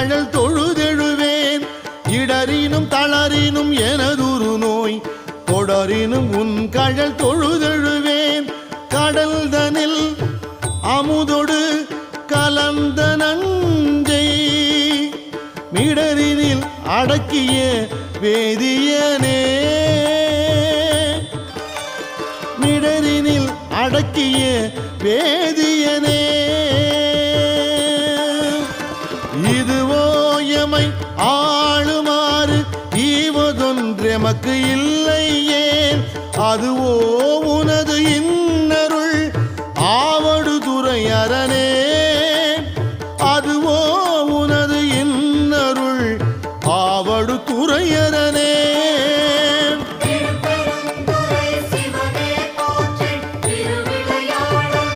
கழல் தொழுதெழுவேன். இடரினும் தளரினும் எனதுரு நோய் தொடரினும் உன் கழல் தொழுதெழுவேன். கடல்தனில் அமுதொடு கலந்த நஞ்சை மிடரினில் அடக்கிய வேதியனே. மிடரினில் அடக்கிய வேதியனே. இதுவோ எமை ஆளுமாறு ஈவதொன்றெமக்கு இல்லையே. அதுவோ உனது இன்னருள் ஆவடு துறை அரணே.